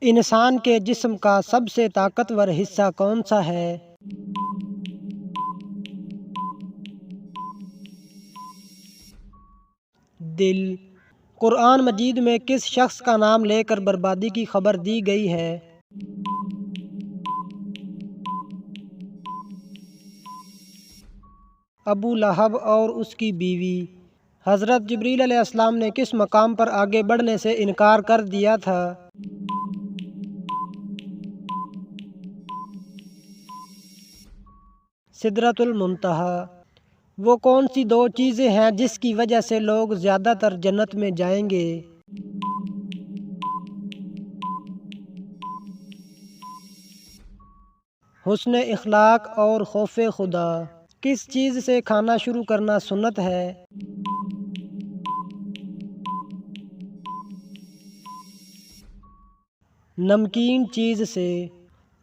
انسان کے جسم کا سب سے طاقتور حصہ کون سا ہے؟ دل۔ قرآن مجید میں کس شخص کا نام لے کر بربادی کی خبر دی گئی ہے؟ ابو لہب اور اس کی بیوی۔ حضرت جبریل علیہ السلام نے کس مقام پر آگے بڑھنے سے انکار کر دیا تھا؟ سدرۃ المنتہا۔ وہ کون سی دو چیزیں ہیں جس کی وجہ سے لوگ زیادہ تر جنت میں جائیں گے؟ حسن اخلاق اور خوف خدا۔ کس چیز سے کھانا شروع کرنا سنت ہے؟ نمکین چیز سے۔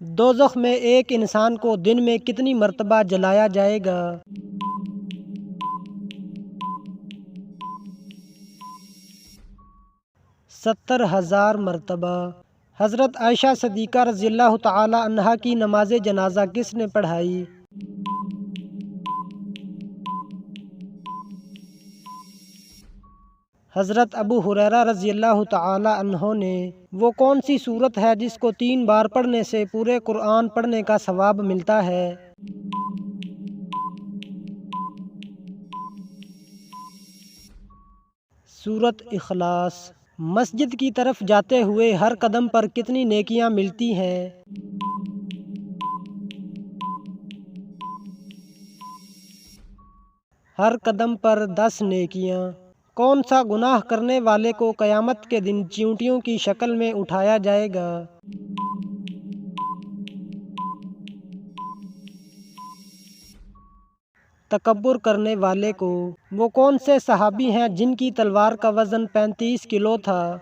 دوزخ میں ایک انسان کو دن میں کتنی مرتبہ جلایا جائے گا؟ 70,000 مرتبہ۔ حضرت عائشہ صدیقہ رضی اللہ تعالی عنہا کی نماز جنازہ کس نے پڑھائی؟ حضرت ابو ہریرہ رضی اللہ تعالی عنہ نے۔ وہ کون سی سورت ہے جس کو 3 بار پڑھنے سے پورے قرآن پڑھنے کا ثواب ملتا ہے؟ سورت اخلاص۔ مسجد کی طرف جاتے ہوئے ہر قدم پر کتنی نیکیاں ملتی ہیں؟ ہر قدم پر 10 نیکیاں۔ کون سا گناہ کرنے والے کو قیامت کے دن چیونٹیوں کی شکل میں اٹھایا جائے گا؟ تکبر کرنے والے کو۔ وہ کون سے صحابی ہیں جن کی تلوار کا وزن 35 کلو تھا؟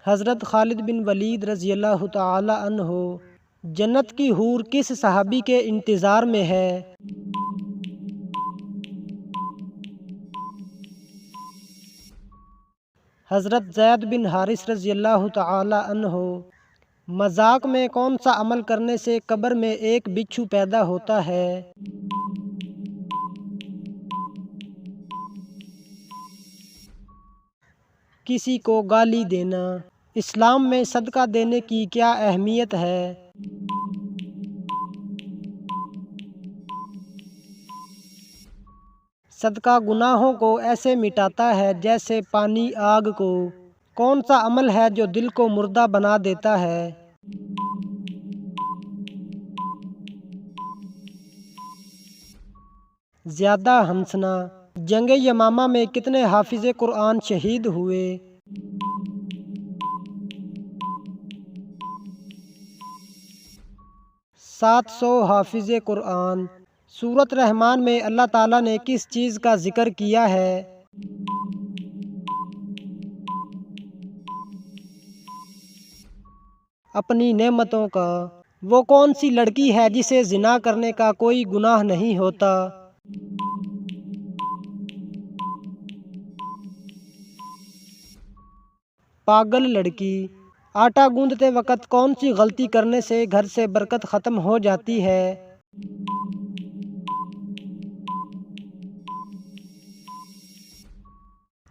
حضرت خالد بن ولید رضی اللہ تعالی عنہ۔ جنت کی حور کس صحابی کے انتظار میں ہے؟ حضرت زید بن حارث رضی اللہ تعالی عنہ۔ مذاق میں کون سا عمل کرنے سے قبر میں ایک بچھو پیدا ہوتا ہے؟ کسی کو گالی دینا۔ اسلام میں صدقہ دینے کی کیا اہمیت ہے؟ صدقہ گناہوں کو ایسے مٹاتا ہے جیسے پانی آگ کو۔ کون سا عمل ہے جو دل کو مردہ بنا دیتا ہے؟ زیادہ ہنسنا۔ جنگ یمامہ میں کتنے حافظ قرآن شہید ہوئے؟ 700 حافظ قرآن۔ سورۃ رحمان میں اللہ تعالیٰ نے کس چیز کا ذکر کیا ہے؟ اپنی نعمتوں کا۔ وہ کون سی لڑکی ہے جسے زنا کرنے کا کوئی گناہ نہیں ہوتا؟ پاگل لڑکی۔ آٹا گوندتے وقت کون سی غلطی کرنے سے گھر سے برکت ختم ہو جاتی ہے؟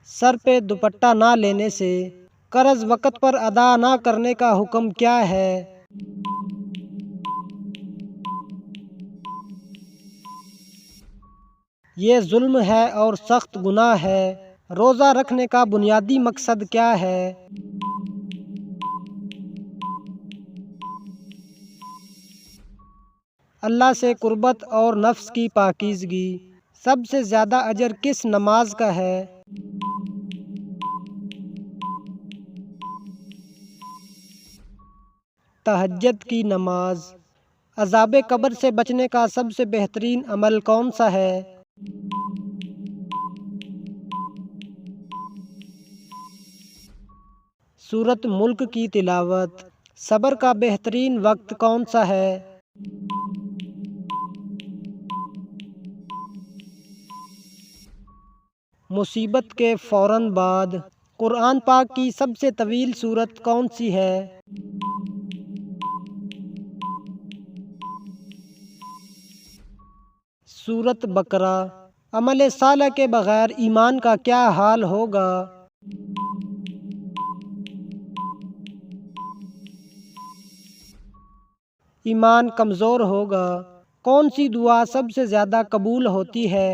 سر پہ دوپٹہ نہ لینے سے۔ قرض وقت پر ادا نہ کرنے کا حکم کیا ہے؟ یہ ظلم ہے اور سخت گناہ ہے۔ روزہ رکھنے کا بنیادی مقصد کیا ہے؟ اللہ سے قربت اور نفس کی پاکیزگی۔ سب سے زیادہ اجر کس نماز کا ہے؟ تہجد کی نماز۔ عذاب قبر سے بچنے کا سب سے بہترین عمل کون سا ہے؟ سورۃ ملک کی تلاوت۔ صبر کا بہترین وقت کون سا ہے؟ مصیبت کے فوراً بعد قرآن پاک کی سب سے طویل سورت کون سی ہے؟ سورت بقرہ۔ عمل صالح کے بغیر ایمان کا کیا حال ہوگا؟ ایمان کمزور ہوگا۔ کون سی دعا سب سے زیادہ قبول ہوتی ہے؟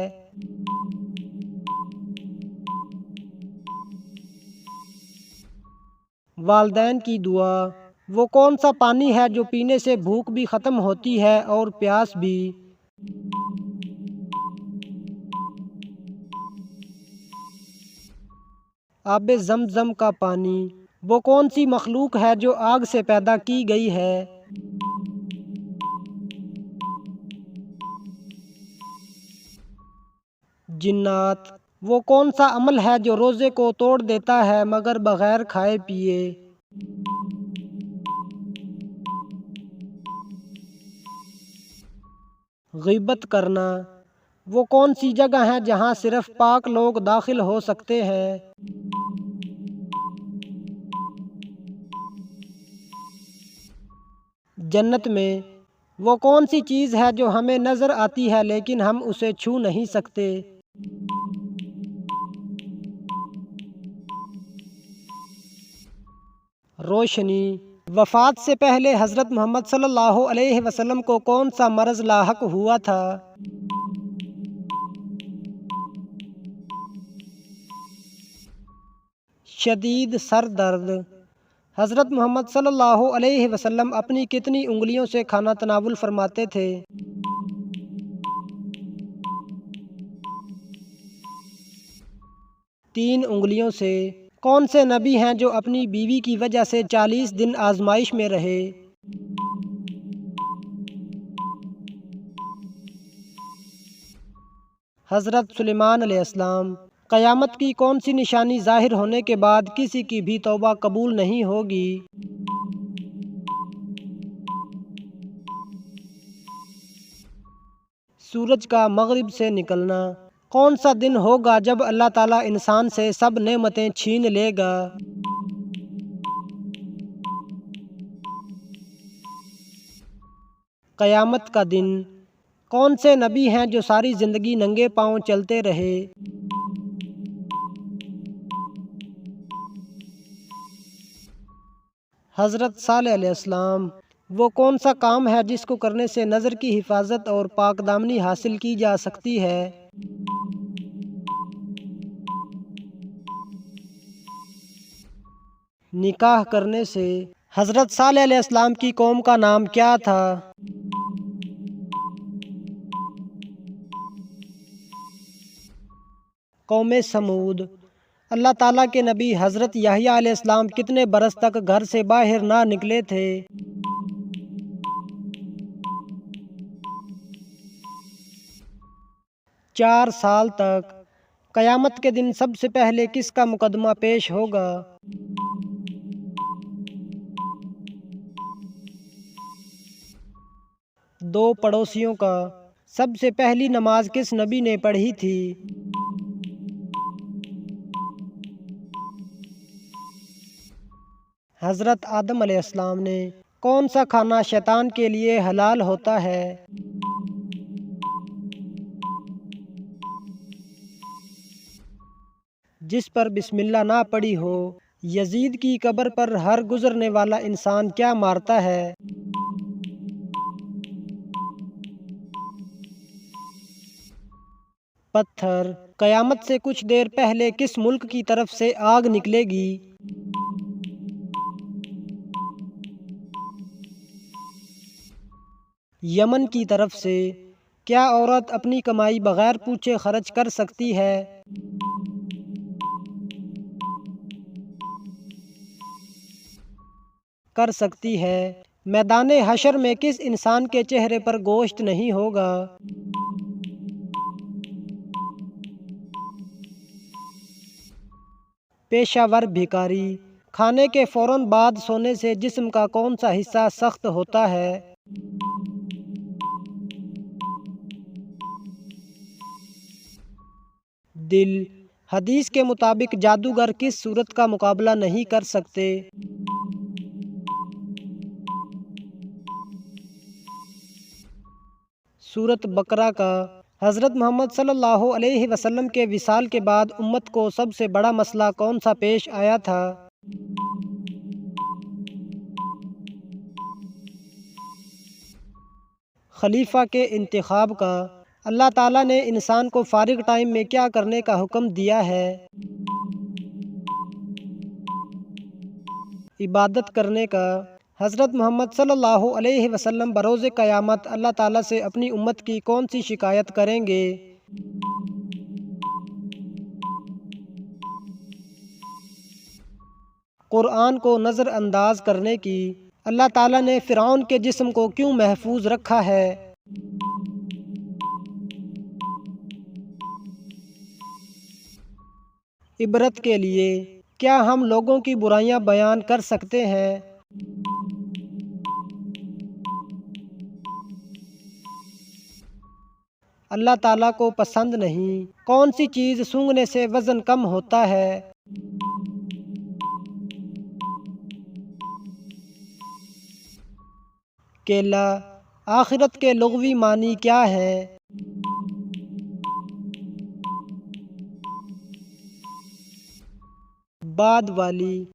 والدین کی دعا۔ وہ کون سا پانی ہے جو پینے سے بھوک بھی ختم ہوتی ہے اور پیاس بھی؟ آب زمزم کا پانی۔ وہ کون سی مخلوق ہے جو آگ سے پیدا کی گئی ہے؟ جنات۔ وہ کون سا عمل ہے جو روزے کو توڑ دیتا ہے مگر بغیر کھائے پیے؟ غیبت کرنا۔ وہ کون سی جگہ ہے جہاں صرف پاک لوگ داخل ہو سکتے ہیں؟ جنت میں۔ وہ کون سی چیز ہے جو ہمیں نظر آتی ہے لیکن ہم اسے چھو نہیں سکتے؟ روشنی۔ وفات سے پہلے حضرت محمد صلی اللہ علیہ وسلم کو کون سا مرض لاحق ہوا تھا؟ شدید سر درد۔ حضرت محمد صلی اللہ علیہ وسلم اپنی کتنی انگلیوں سے کھانا تناول فرماتے تھے؟ 3 انگلیوں سے۔ کون سے نبی ہیں جو اپنی بیوی کی وجہ سے 40 دن آزمائش میں رہے؟ حضرت سلیمان علیہ السلام۔ قیامت کی کون سی نشانی ظاہر ہونے کے بعد کسی کی بھی توبہ قبول نہیں ہوگی؟ سورج کا مغرب سے نکلنا۔ کون سا دن ہوگا جب اللہ تعالیٰ انسان سے سب نعمتیں چھین لے گا؟ قیامت کا دن۔ کون سے نبی ہیں جو ساری زندگی ننگے پاؤں چلتے رہے؟ حضرت صالح علیہ السلام۔ وہ کون سا کام ہے جس کو کرنے سے نظر کی حفاظت اور پاک دامنی حاصل کی جا سکتی ہے؟ نکاح کرنے سے۔ حضرت صالح علیہ السلام کی قوم کا نام کیا تھا؟ قوم سمود۔ اللہ تعالیٰ کے نبی حضرت یحییٰ علیہ السلام کتنے برس تک گھر سے باہر نہ نکلے تھے؟ 4 سال تک۔ قیامت کے دن سب سے پہلے کس کا مقدمہ پیش ہوگا؟ دو پڑوسیوں کا۔ سب سے پہلی نماز کس نبی نے پڑھی تھی؟ حضرت آدم علیہ السلام نے۔ کون سا کھانا شیطان کے لیے حلال ہوتا ہے؟ جس پر بسم اللہ نہ پڑھی ہو۔ یزید کی قبر پر ہر گزرنے والا انسان کیا مارتا ہے؟ پتھر۔ قیامت سے کچھ دیر پہلے کس ملک کی طرف سے آگ نکلے گی؟ یمن کی طرف سے۔ کیا عورت اپنی کمائی بغیر پوچھے خرچ کر سکتی ہے؟ کر سکتی ہے۔ میدان حشر میں کس انسان کے چہرے پر گوشت نہیں ہوگا؟ پیشہ ور بھکاری۔ کھانے کے فوراً بعد سونے سے جسم کا کون سا حصہ سخت ہوتا ہے؟ دل۔ حدیث کے مطابق جادوگر کس صورت کا مقابلہ نہیں کر سکتے؟ سورۃ بقرہ کا۔ حضرت محمد صلی اللہ علیہ وسلم کے وصال کے بعد امت کو سب سے بڑا مسئلہ کون سا پیش آیا تھا؟ خلیفہ کے انتخاب کا۔ اللہ تعالیٰ نے انسان کو فارغ ٹائم میں کیا کرنے کا حکم دیا ہے؟ عبادت کرنے کا۔ حضرت محمد صلی اللہ علیہ وسلم بروز قیامت اللہ تعالیٰ سے اپنی امت کی کون سی شکایت کریں گے؟ قرآن کو نظر انداز کرنے کی۔ اللہ تعالیٰ نے فرعون کے جسم کو کیوں محفوظ رکھا ہے؟ عبرت کے لیے۔ کیا ہم لوگوں کی برائیاں بیان کر سکتے ہیں؟ اللہ تعالیٰ کو پسند نہیں۔ کون سی چیز سونگھنے سے وزن کم ہوتا ہے؟ کیلا۔ آخرت کے لغوی معنی کیا ہے؟ بعد والی۔